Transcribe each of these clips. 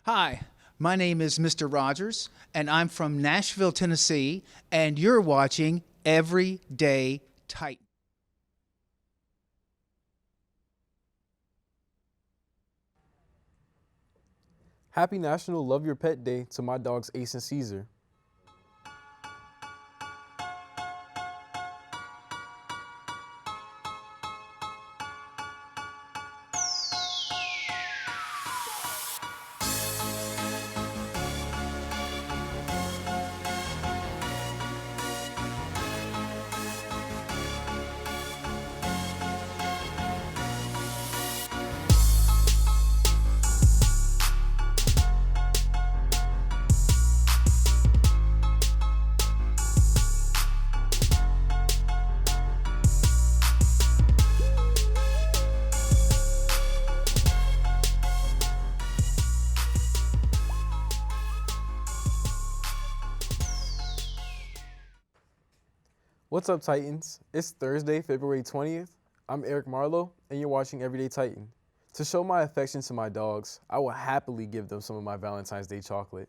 Hi, my name is Mr. Rogers, and I'm from Nashville, Tennessee, and you're watching Everyday Titan. Happy National Love Your Pet Day to my dogs Ace and Caesar. What's up, Titans? It's Thursday, February 20th. I'm Eric Marlowe, and you're watching Everyday Titan. To show my affection to my dogs, I will happily give them some of my Valentine's Day chocolate.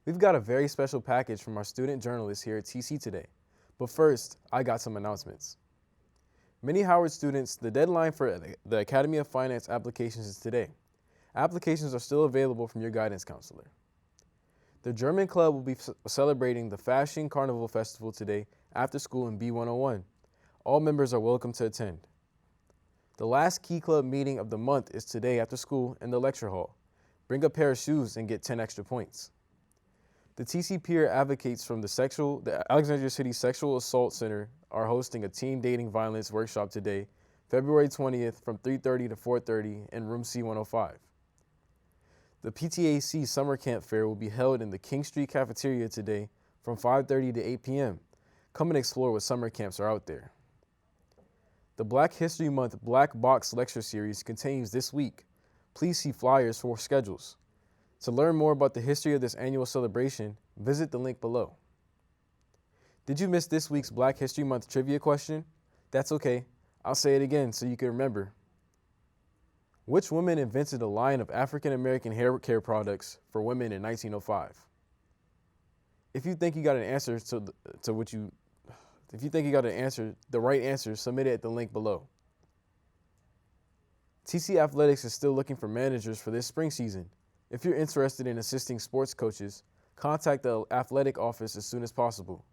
We've got a very special package from our student journalists here at TC today. But first, I got some announcements. Many Howard students, the deadline for the Academy of Finance applications is today. Applications are still available from your guidance counselor. The German Club will be celebrating the Fashion Carnival Festival today after school in B101. All members are welcome to attend. The last Key Club meeting of the month is today after school in the lecture hall. Bring a pair of shoes and get 10 extra points. The TC Peer Advocates from the Alexandria City Sexual Assault Center are hosting a teen dating violence workshop today, February 20th from 3:30 to 4:30 in room C105. The PTAC Summer Camp Fair will be held in the King Street Cafeteria today from 5:30 to 8 p.m. Come and explore what summer camps are out there. The Black History Month Black Box Lecture Series continues this week. Please see flyers for schedules. To learn more about the history of this annual celebration, visit the link below. Did you miss this week's Black History Month trivia question? That's okay. I'll say it again so you can remember. Which woman invented a line of African-American hair care products for women in 1905? If you think you got an answer the right answer, submit it at the link below. TC Athletics is still looking for managers for this spring season. If you're interested in assisting sports coaches, contact the athletic office as soon as possible.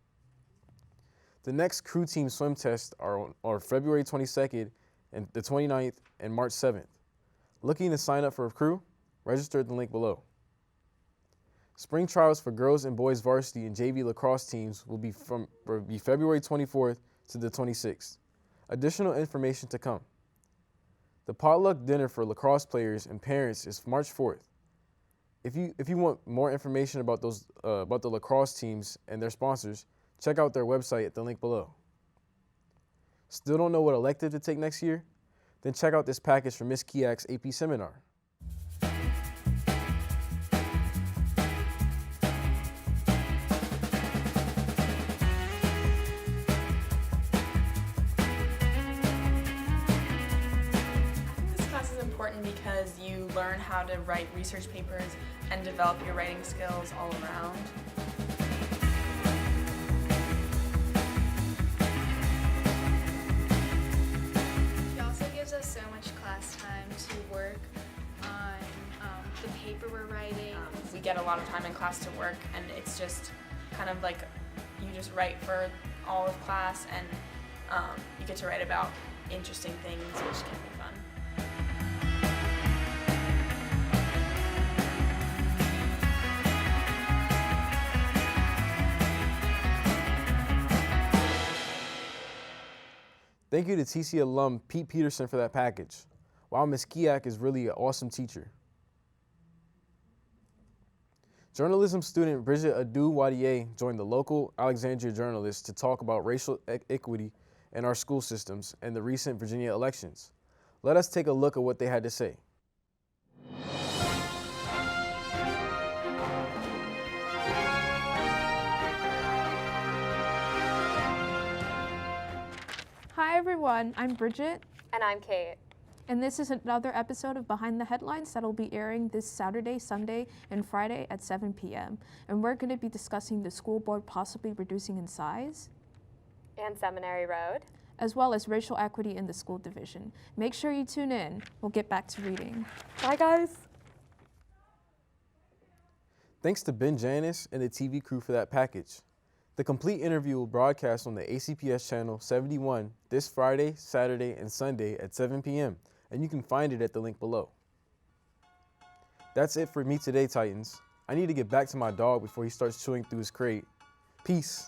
The next crew team swim tests are February 22nd and the 29th and March 7th. Looking to sign up for a crew? Register at the link below. Spring trials for girls and boys varsity and JV lacrosse teams will be February 24th to the 26th. Additional information to come. The potluck dinner for lacrosse players and parents is March 4th. If you want more information about the lacrosse teams and their sponsors, check out their website at the link below. Still don't know what elective to take next year? Then check out this package from Ms. Kiak's AP seminar. This class is important because you learn how to write research papers and develop your writing skills all around. Us so much class time to work on the paper we're writing. We get a lot of time in class to work, and it's just kind of like you just write for all of class, and you get to write about interesting things, which can be fun. Thank you to TC alum Pete Peterson for that package. Wow, Ms. Kiak is really an awesome teacher. Journalism student Bridget Adu-Wadier joined the local Alexandria journalists to talk about racial equity in our school systems and the recent Virginia elections. Let us take a look at what they had to say. Hi everyone, I'm Bridget. And I'm Kate. And this is another episode of Behind the Headlines that'll be airing this Saturday, Sunday, and Friday at 7 p.m. And we're going to be discussing the school board possibly reducing in size, And Seminary Road. as well as racial equity in the school division. Make sure you tune in. We'll get back to reading. Bye, guys. Thanks to Ben Janis and the TV crew for that package. The complete interview will broadcast on the ACPS channel 71 this Friday, Saturday, and Sunday at 7 p.m., and you can find it at the link below. That's it for me today, Titans. I need to get back to my dog before he starts chewing through his crate. Peace.